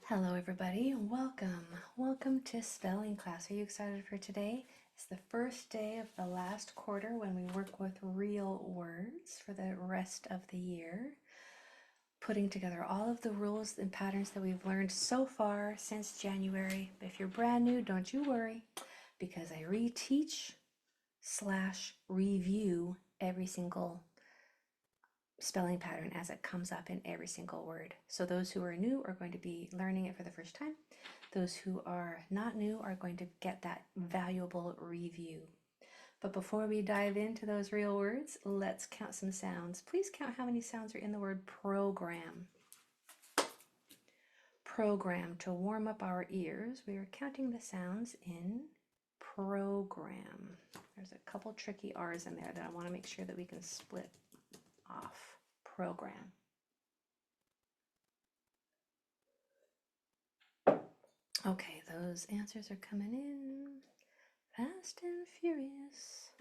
Hello everybody, welcome to spelling class. Are you excited for today? It's the first day of the last quarter when we work with real words for the rest of the year, putting together all of the rules and patterns that we've learned so far since January. If you're brand new, don't you worry, because I reteach/review every single spelling pattern as it comes up in every single word. So those who are new are going to be learning it for the first time. Those who are not new are going to get that valuable review. But before we dive into those real words, let's count some sounds. Please count how many sounds are in the word program. Program, to warm up our ears, we are counting the sounds in program. There's a couple tricky R's in there that I want to make sure that we can split off. Program. Okay, those answers are coming in fast and furious.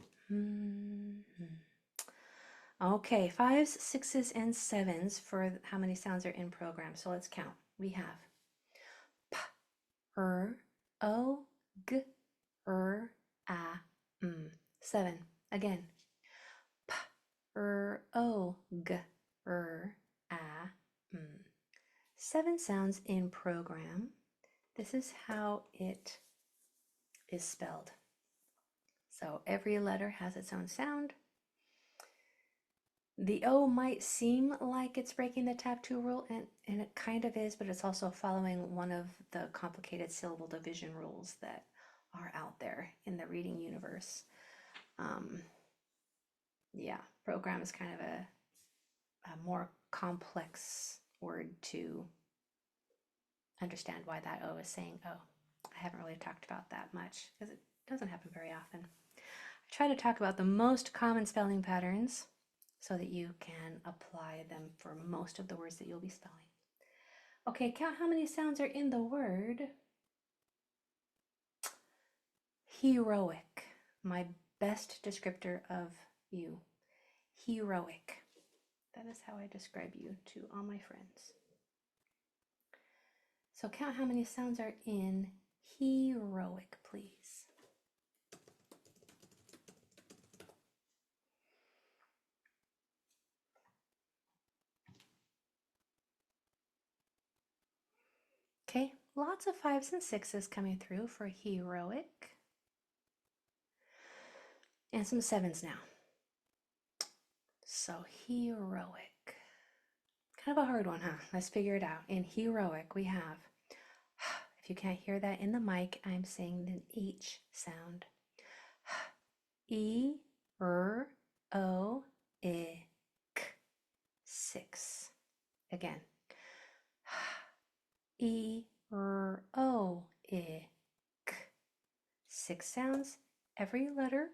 Okay, 5s, 6s, and 7s for how many sounds are in program. So let's count. We have p, r, o, g, r, a, m. 7. Again. P, r, o, g, r, a, m. 7 sounds in program. This is how it is spelled. So every letter has its own sound. The O might seem like it's breaking the tap 2 rule, and it kind of is, but it's also following one of the complicated syllable division rules that are out there in the reading universe. Yeah, program is kind of a more complex word to understand why that O is saying O. I haven't really talked about that much because it doesn't happen very often. I try to talk about the most common spelling patterns so that you can apply them for most of the words that you'll be spelling. Okay, count how many sounds are in the word heroic. My best descriptor of you. Heroic. That is how I describe you to all my friends. So count how many sounds are in heroic, please. Okay, lots of 5s and 6s coming through for heroic. And some 7s now. So heroic. Kind of a hard one, huh? Let's figure it out. In heroic, we have, if you can't hear that in the mic, I'm saying the H sound. E, R, O, I, K. 6. Again. E, R, O, I, K. 6 sounds. Every letter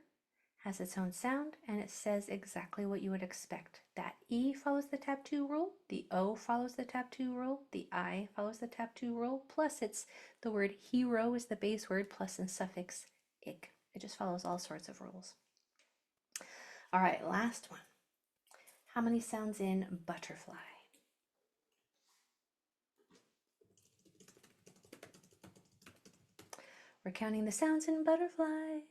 has its own sound, and it says exactly what you would expect. That E follows the tap 2 rule, the O follows the tap 2 rule, the I follows the tap 2 rule, plus it's the word hero is the base word, plus a suffix ik. It just follows all sorts of rules. All right, last one. How many sounds in butterfly? We're counting the sounds in butterfly.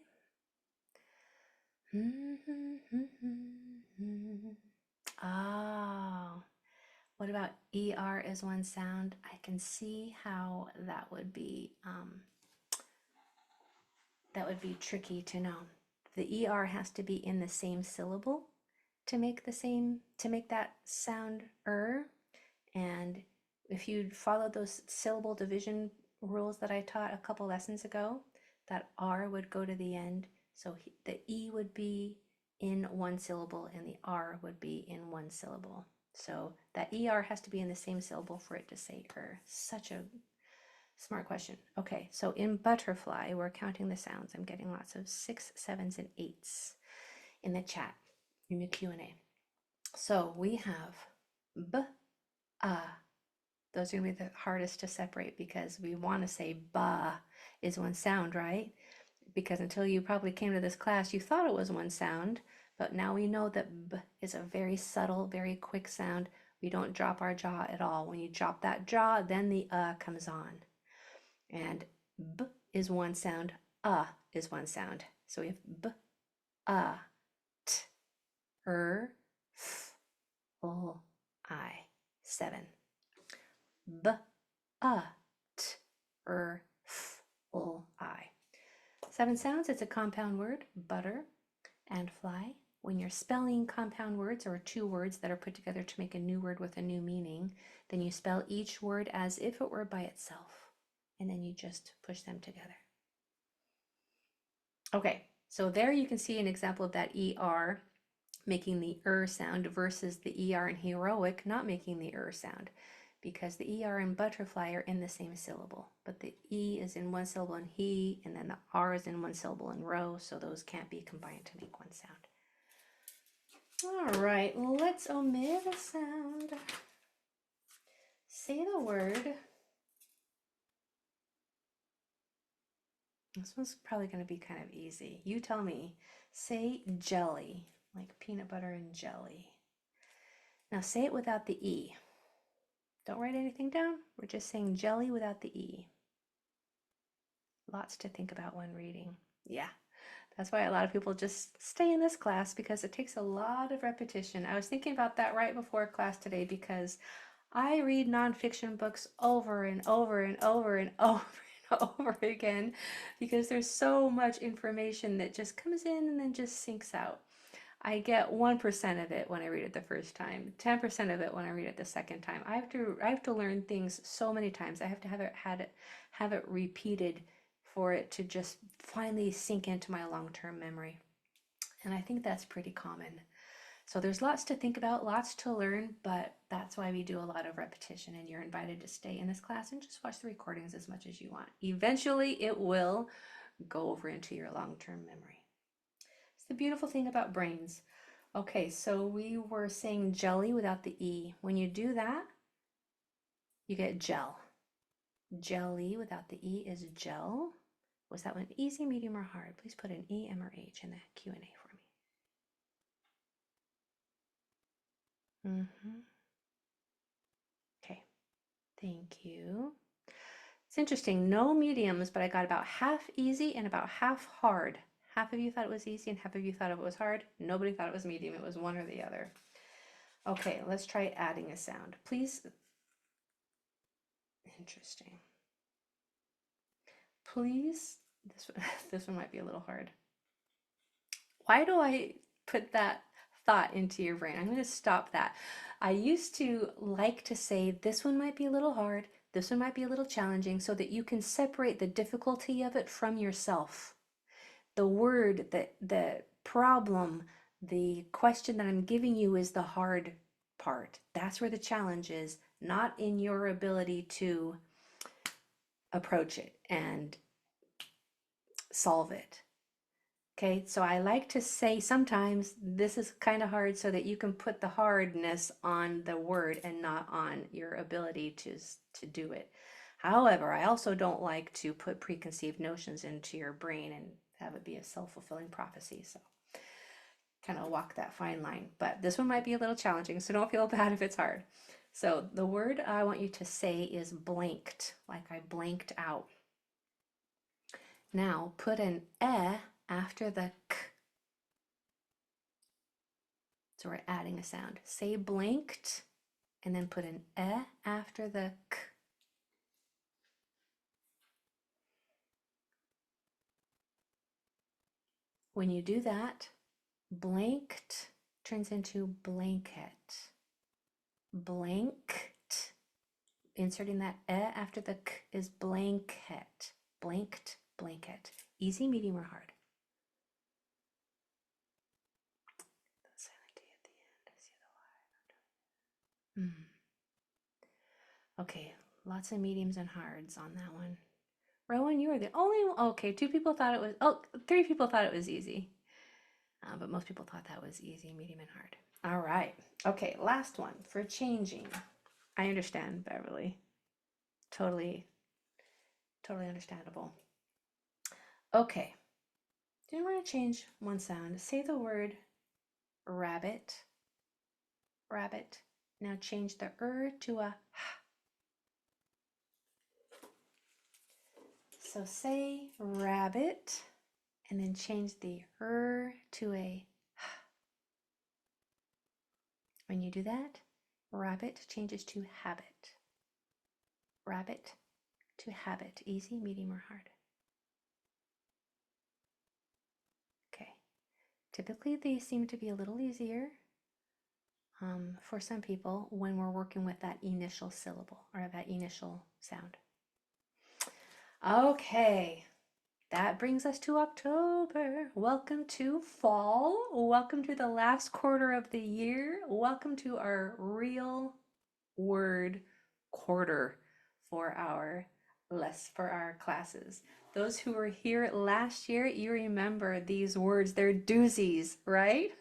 Oh, what about ER as one sound? I can see how that would be tricky to know. The ER has to be in the same syllable to make that sound and if you follow those syllable division rules that I taught a couple lessons ago, that R would go to the end. So the E would be in one syllable and the R would be in one syllable. So that ER has to be in the same syllable for it to say Such a smart question. Okay, so in butterfly, we're counting the sounds. I'm getting lots of 6, 7s, and 8s in the chat, in the Q&A. So we have B, A. Those are going to be the hardest to separate because we want to say ba is one sound, right? Because until you probably came to this class, you thought it was one sound, but now we know that b is a very subtle, very quick sound. We don't drop our jaw at all. When you drop that jaw, then the comes on. And b is one sound, is one sound. So we have b, t, f, I. 7. B, t, f, I. 7 sounds. It's a compound word, butter and fly. When you're spelling compound words or two words that are put together to make a new word with a new meaning, then you spell each word as if it were by itself, and then you just push them together. Okay, so there you can see an example of that ER making the sound versus the ER in heroic not making the sound, because the ER and butterfly are in the same syllable, but the E is in one syllable in he, and then the R is in one syllable in row, so those can't be combined to make one sound. All right, let's omit a sound. Say the word. This one's probably going to be kind of easy. You tell me. Say jelly, like peanut butter and jelly. Now say it without the E. Don't write anything down. We're just saying jelly without the E. Lots to think about when reading. Yeah, that's why a lot of people just stay in this class, because it takes a lot of repetition. I was thinking about that right before class today, because I read nonfiction books over and over and over and over and over again, because there's so much information that just comes in and then just sinks out. I get 1% of it when I read it the first time, 10% of it when I read it the second time. I have to learn things so many times. I have to have it repeated for it to just finally sink into my long-term memory. And I think that's pretty common. So there's lots to think about, lots to learn, but that's why we do a lot of repetition, and you're invited to stay in this class and just watch the recordings as much as you want. Eventually it will go over into your long-term memory. It's the beautiful thing about brains. Okay, so we were saying jelly without the E. When you do that, you get gel. Jelly without the E is gel. Was that one easy, medium, or hard? Please put an E, M, or H in the Q&A for me. Okay, thank you. It's interesting, no mediums, but I got about half easy and about half hard. Half of you thought it was easy and half of you thought it was hard. Nobody thought it was medium. It was one or the other. Okay, let's try adding a sound. Please. Interesting. Please, this one might be a little hard. Why do I put that thought into your brain? I'm going to stop that. I used to like to say this one might be a little hard, this one might be a little challenging, so that you can separate the difficulty of it from yourself. The word, the problem, the question that I'm giving you is the hard part. That's where the challenge is, not in your ability to approach it and solve it. Okay, so I like to say sometimes this is kind of hard, so that you can put the hardness on the word and not on your ability to do it. However, I also don't like to put preconceived notions into your brain and have it be a self-fulfilling prophecy. So kind of walk that fine line. But this one might be a little challenging, so don't feel bad if it's hard. So the word I want you to say is blanked, like I blanked out. Now put an E after the K. So we're adding a sound. Say blanked, and then put an E after the K. When you do that, blanked turns into blanket. Blanked. Inserting that E after the K is blanket. Blanked, blanket. Easy, medium, or hard? The silent D at the end. I see the Y. Okay, lots of mediums and hards on that one. Rowan, you are the only one. Okay, 2 people thought it was, 3 people thought it was easy. But most people thought that was easy, medium, and hard. All right. Okay, last one for changing. I understand, Beverly. Totally understandable. Okay. Then we're going to change one sound. Say the word rabbit. Rabbit. Now change the to a h. So say rabbit, and then change the to a h. When you do that, rabbit changes to habit. Rabbit to habit. Easy, medium, or hard. Okay. Typically, they seem to be a little easier for some people when we're working with that initial syllable or that initial sound. Okay, that brings us to October. Welcome to fall. Welcome to the last quarter of the year. Welcome to our real word quarter for our classes. Those who were here last year, you remember these words. They're doozies, right?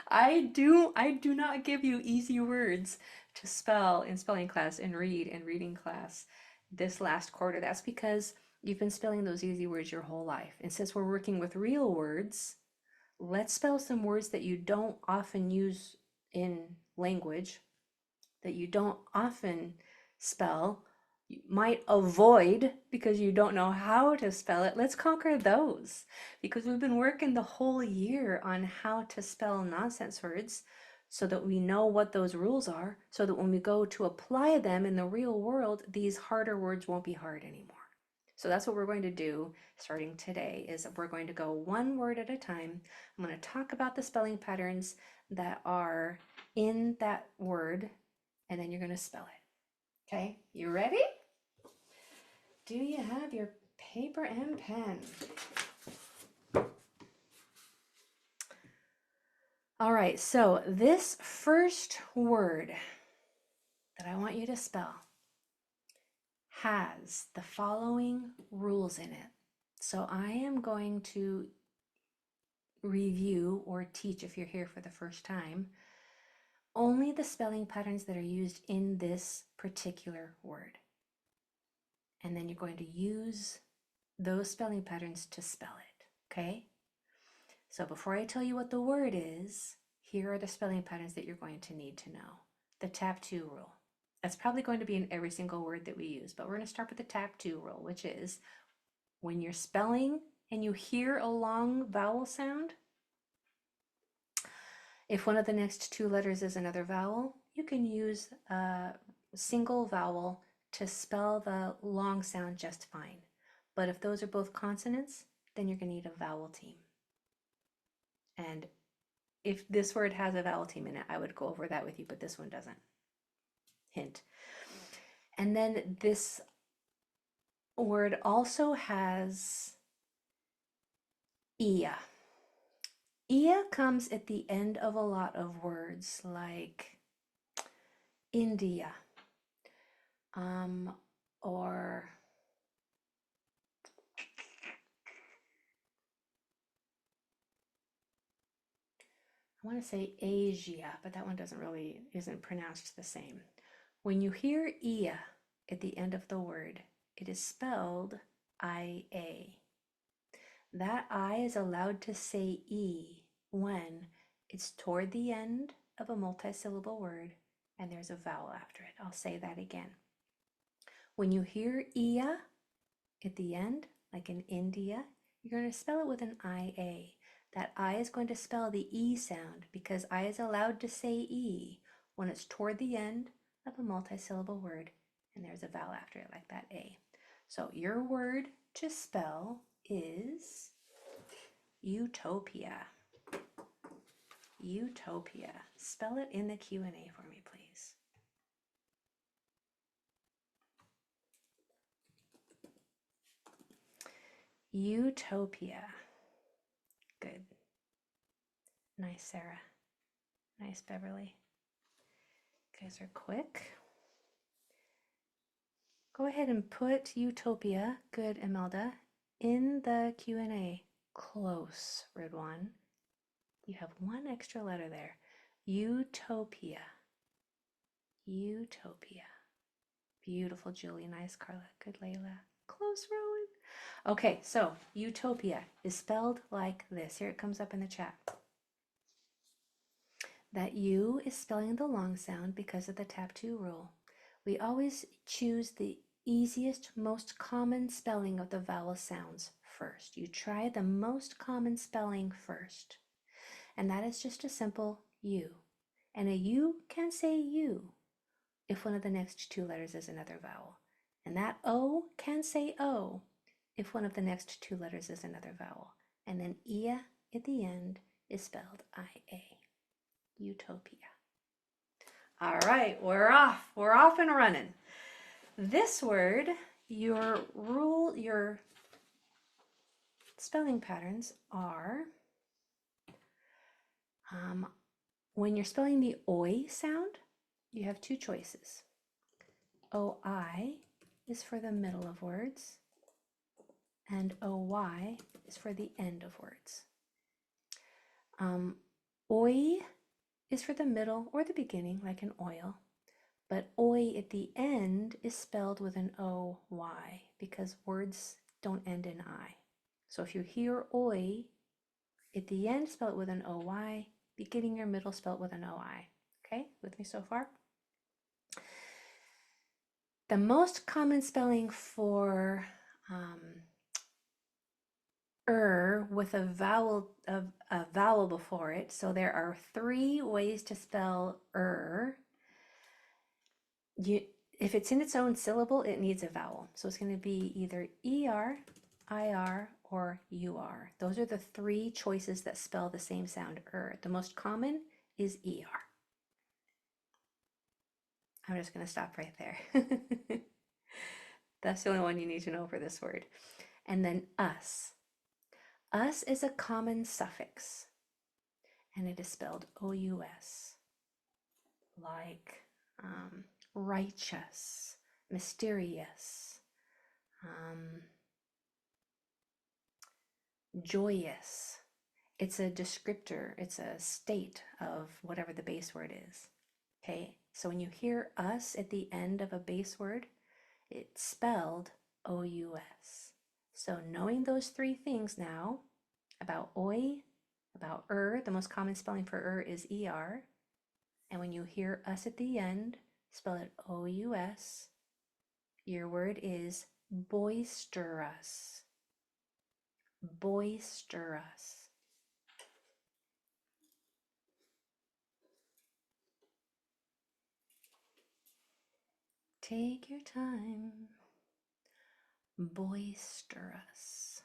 I do not give you easy words to spell in spelling class and read in reading class this last quarter. That's because you've been spelling those easy words your whole life. And since we're working with real words, let's spell some words that you don't often use in language, that you don't often spell, you might avoid because you don't know how to spell it. Let's conquer those, because we've been working the whole year on how to spell nonsense words so that we know what those rules are, so that when we go to apply them in the real world, these harder words won't be hard anymore. So that's what we're going to do starting today, is we're going to go one word at a time. I'm going to talk about the spelling patterns that are in that word, and then you're going to spell it. Okay, you ready? Do you have your paper and pen? All right, so this first word that I want you to spell has the following rules in it. So I am going to review or teach, if you're here for the first time, only the spelling patterns that are used in this particular word. And then you're going to use those spelling patterns to spell it, okay? So before I tell you what the word is, here are the spelling patterns that you're going to need to know. The tap 2 rule. That's probably going to be in every single word that we use, but we're going to start with the tap 2 rule, which is when you're spelling and you hear a long vowel sound, if one of the next 2 letters is another vowel, you can use a single vowel to spell the long sound just fine. But if those are both consonants, then you're going to need a vowel team. And if this word has a vowel team in it, I would go over that with you, but this one doesn't. Hint. And then this word also has ia. Ia comes at the end of a lot of words like India, or I want to say Asia, but that one isn't pronounced the same. When you hear ia at the end of the word, it is spelled IA. That I is allowed to say E when it's toward the end of a multisyllable word and there's a vowel after it. I'll say that again. When you hear ia at the end, like in India, you're going to spell it with an IA. That I is going to spell the E sound because I is allowed to say E when it's toward the end of a multisyllable word and there's a vowel after it, like that A. So your word to spell is utopia. Utopia. Spell it in the Q&A for me, please. Utopia. Good. Nice, Sarah. Nice, Beverly. You guys are quick. Go ahead and put utopia, good, Imelda, in the Q&A. Close, Ridwan. You have one extra letter there. Utopia. Utopia. Beautiful, Julie. Nice, Carla. Good, Layla. Close, Rowan. Okay, so utopia is spelled like this. Here it comes up in the chat. That U is spelling the long sound because of the tap 2 rule. We always choose the easiest, most common spelling of the vowel sounds first. You try the most common spelling first. And that is just a simple U. And a U can say U if one of the next 2 letters is another vowel. And that O can say O if one of the next 2 letters is another vowel. And then Ia at the end is spelled IA. Utopia. All right, we're off and running. This word, your spelling patterns are, when you're spelling the oi sound, you have 2 choices. OI is for the middle of words, and OY is for the end of words. Oi is for the middle or the beginning, like in oil, but oi at the end is spelled with an OY because words don't end in I. So if you hear oi, at the end spell it with an OY, beginning or middle spell it with an OI. Okay, with me so far? The most common spelling for with a vowel before it. So there are 3 ways to spell if it's in its own syllable, it needs a vowel. So it's going to be either ER, IR, or UR. Those are the 3 choices that spell the same sound, The most common is ER. I'm just going to stop right there. That's the only one you need to know for this word. And then us. Us is a common suffix, and it is spelled OUS, like righteous, mysterious, joyous. It's a descriptor, it's a state of whatever the base word is. Okay, so when you hear us at the end of a base word, it's spelled OUS. So knowing those 3 things now about oi, about the most common spelling for is ER. And when you hear us at the end, spell it OUS. Your word is boisterous. Boisterous. Take your time. Boisterous.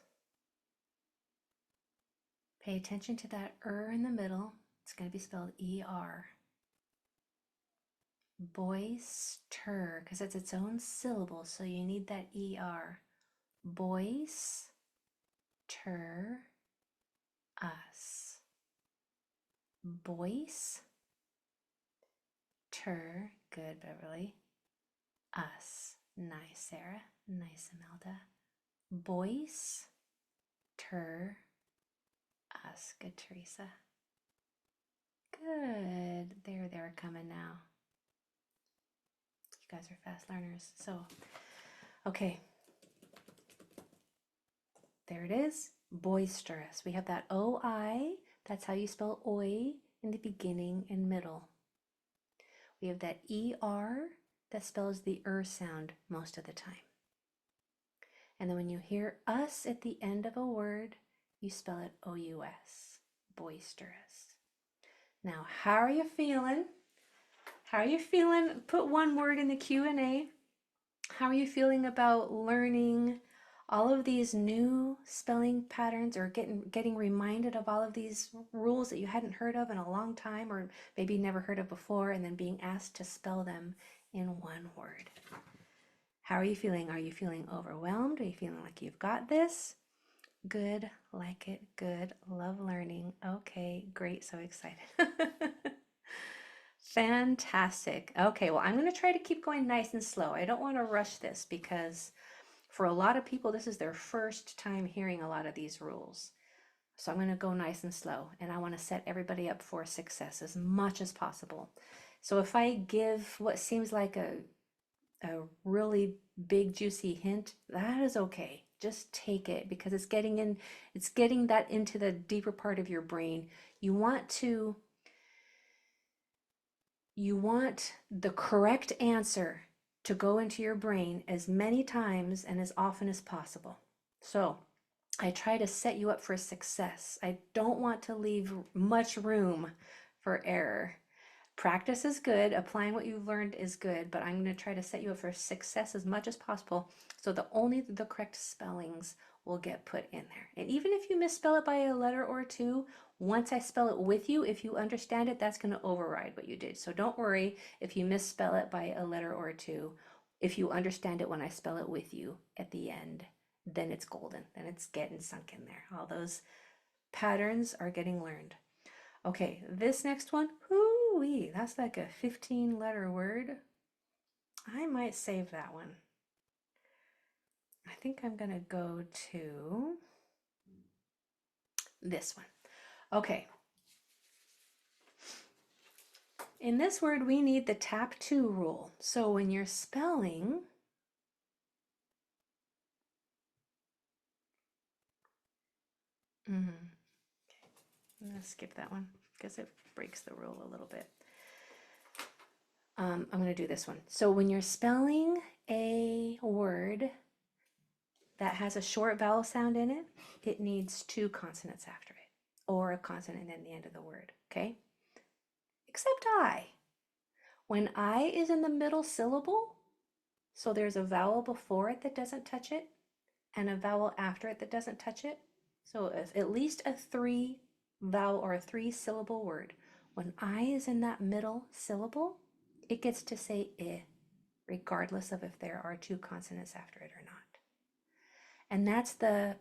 Pay attention to that in the middle. It's going to be spelled ER. Boister, because it's its own syllable, so you need that ER. Boister us. Boice. Good, Beverly. Us. Nice, Sarah. Nice, Imelda. Boice. Us. Good, Teresa. Good. They're coming now. You guys are fast learners. So, okay. There it is. Boisterous. We have that OI. That's how you spell oi in the beginning and middle. We have that ER that spells the sound most of the time. And then when you hear us at the end of a word, you spell it OUS. Boisterous. Now, how are you feeling? How are you feeling? Put one word in the Q&A. How are you feeling about learning all of these new spelling patterns, or getting reminded of all of these rules that you hadn't heard of in a long time, or maybe never heard of before, and then being asked to spell them in one word? How are you feeling? Are you feeling overwhelmed? Are you feeling like you've got this? Good, like it, good, love learning. Okay, great, so excited. Fantastic. Okay, well, I'm going to try to keep going nice and slow. I don't want to rush this because for a lot of people, this is their first time hearing a lot of these rules. So I'm going to go nice and slow, and I want to set everybody up for success as much as possible. So if I give what seems like a really big juicy hint, that is okay. Just take it, because it's getting that into the deeper part of your brain. You want to you want the correct answer to go into your brain as many times and as often as possible. So I try to set you up for success. I don't want to leave much room for error. Practice is good, applying what you've learned is good, but I'm going to try to set you up for success as much as possible so that only the correct spellings will get put in there. And even if you misspell it by a letter or two, once I spell it with you, if you understand it, that's going to override what you did. So don't worry if you misspell it by a letter or two. If you understand it when I spell it with you at the end, then it's golden. Then it's getting sunk in there. All those patterns are getting learned. Okay, this next one, whoo-wee, that's like a 15-letter word. I might save that one. I think I'm gonna go to this one. Okay. In this word, we need the tap 2 rule. So when you're spelling, I'm gonna skip that one because it breaks the rule a little bit. I'm going to do this one. So when you're spelling a word that has a short vowel sound in it, it needs 2 consonants after it, or a consonant in the end of the word, okay? Except I. When I is in the middle syllable, so there's a vowel before it that doesn't touch it, and a vowel after it that doesn't touch it, so at least a 3 vowel or a 3-syllable word. When I is in that middle syllable, it gets to say I, regardless of if there are 2 consonants after it or not. And that's the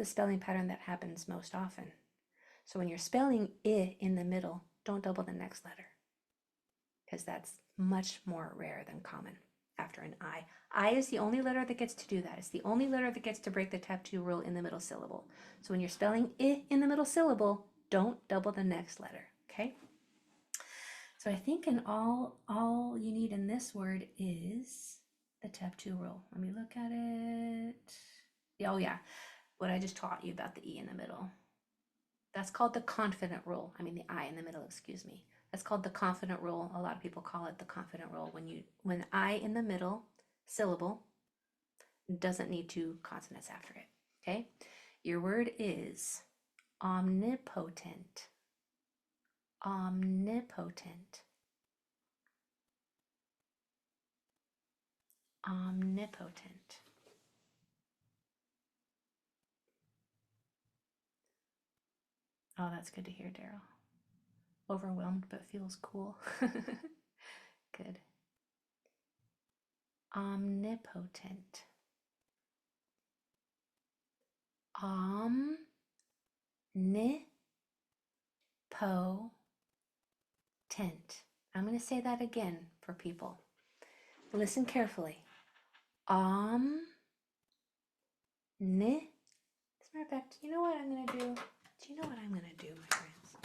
spelling pattern that happens most often. So when you're spelling I in the middle, don't double the next letter, because that's much more rare than common after an I. I is the only letter that gets to do that. It's the only letter that gets to break the tap 2 rule in the middle syllable. So when you're spelling I in the middle syllable, don't double the next letter, okay? So I think in all you need in this word is the tap 2 rule. Let me look at it. Oh yeah, what I just taught you about the E in the middle. That's called the confident rule. I mean the I in the middle, excuse me. That's called the confident rule. A lot of people call it the confident rule. When I in the middle syllable doesn't need 2 consonants after it, okay? Your word is omnipotent. Omnipotent. Omnipotent. Oh, that's good to hear, Daryl. Overwhelmed but feels cool. Good. Omnipotent. Omnipotent. I'm going to say that again for people. Listen carefully. As a matter of fact, you know what I'm going to do? Do you know what I'm going to do, my friends?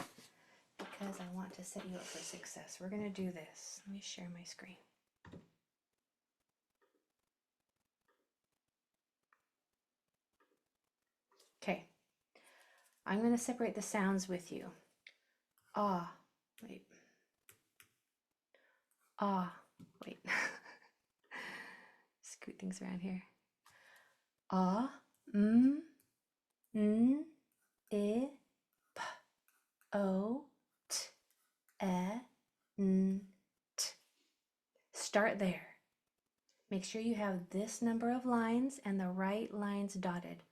Because I want to set you up for success. We're going to do this. Let me share my screen. Okay. I'm going to separate the sounds with you. Wait. Scoot things around here. N, I, P, O, T, E, N, T. Start there. Make sure you have this number of lines and the right lines dotted.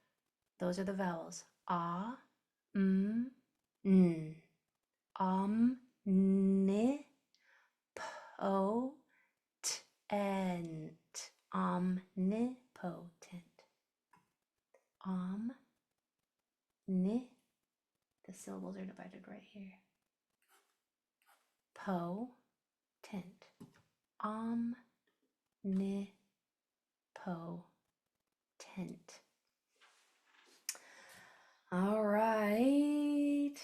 Those are the vowels. N. Omnipotent. Omnipotent. The syllables are divided right here. Potent. Omnipotent. All right.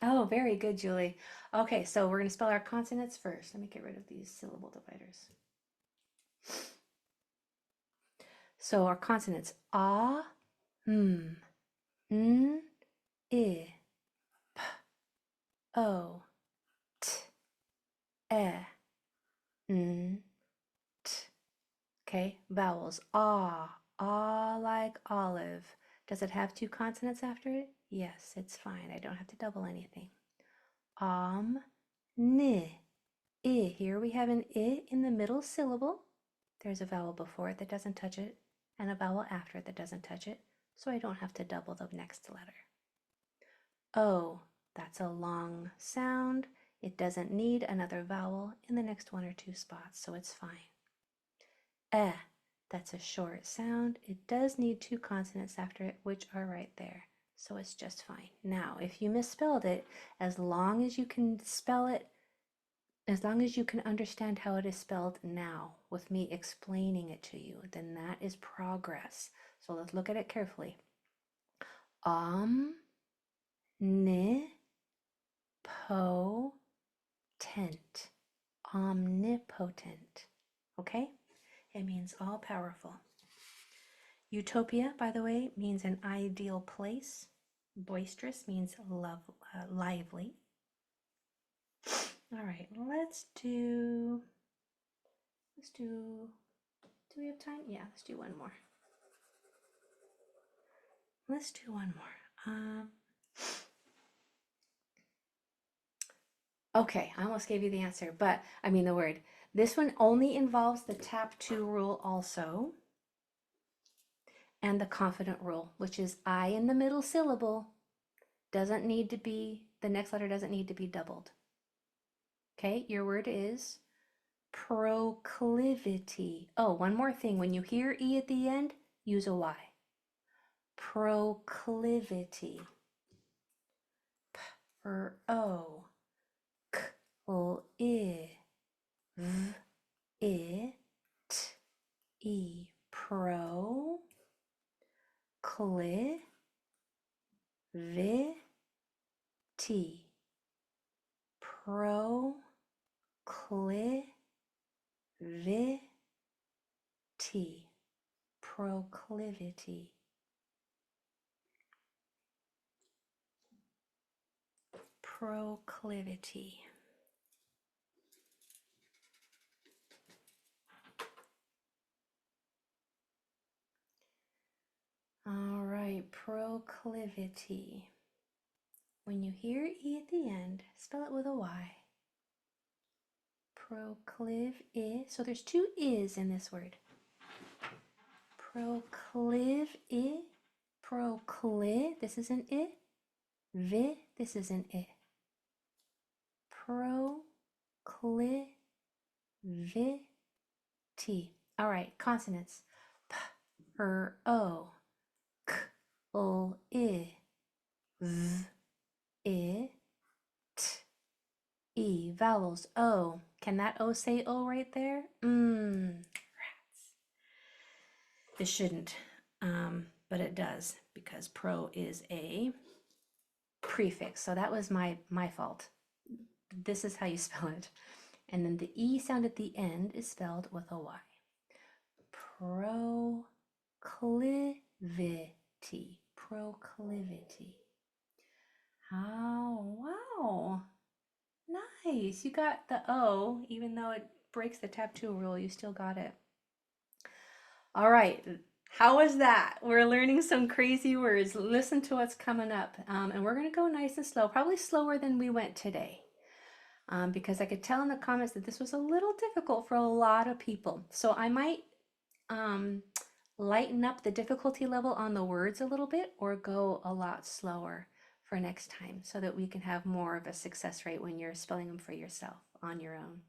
Oh, very good, Julie. Okay, so we're going to spell our consonants first. Let me get rid of these syllable dividers. So our consonants, n, I, p, o, t, e, n, t. Okay, vowels. Ah like olive. Does it have two consonants after it? Yes, it's fine. I don't have to double anything. N, I. Here we have an I in the middle syllable. There's a vowel before it that doesn't touch it, and a vowel after it that doesn't touch it, so I don't have to double the next letter. O, that's a long sound. It doesn't need another vowel in the next one or two spots, so it's fine. E, that's a short sound. It does need two consonants after it, which are right there, so it's just fine. Now, if you misspelled it, as long as you can spell it, as long as you can understand how it is spelled now with me explaining it to you, then that is progress. So let's look at it carefully. Omnipotent. Omnipotent. Okay? It means all powerful. Utopia, by the way, means an ideal place. Boisterous means lively. All right, do we have time? Yeah, let's do one more. Let's do one more. Okay, I almost gave you the answer, but I mean the word. This one only involves the tap 2 rule also, and the confident rule, which is I in the middle syllable doesn't need to be, the next letter doesn't need to be doubled. Okay, your word is proclivity. Oh, one more thing. When you hear E at the end, use a Y. Proclivity. P-R-O. K-L-I. V-I-T-E. Pro. Cli. Vi-T. Proclivity. Proclivity. Proclivity. All right, proclivity. When you hear E at the end, spell it with a Y. Proclive-I. So there's two Is in this word. Proclive-I. Procli. This is an I. Vi. This is an I. Proclivity. All right, consonants. P, R, O. K, L, I. V, I. T, E. Vowels. O. Can that O say O right there? Rats. It shouldn't, but it does because pro is a prefix. So that was my fault. This is how you spell it. And then the E sound at the end is spelled with a Y. Proclivity. Proclivity. Oh, wow. Nice. You got the O, even though it breaks the tap 2 rule, you still got it. All right. How was that? We're learning some crazy words. Listen to what's coming up. And we're going to go nice and slow, probably slower than we went today. Because I could tell in the comments that this was a little difficult for a lot of people. So I might lighten up the difficulty level on the words a little bit or go a lot slower for next time so that we can have more of a success rate when you're spelling them for yourself on your own.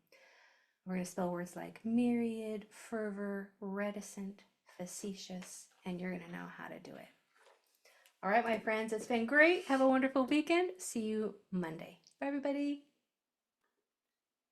We're going to spell words like myriad, fervor, reticent, facetious, and you're going to know how to do it. All right, my friends, it's been great. Have a wonderful weekend. See you Monday. Bye, everybody.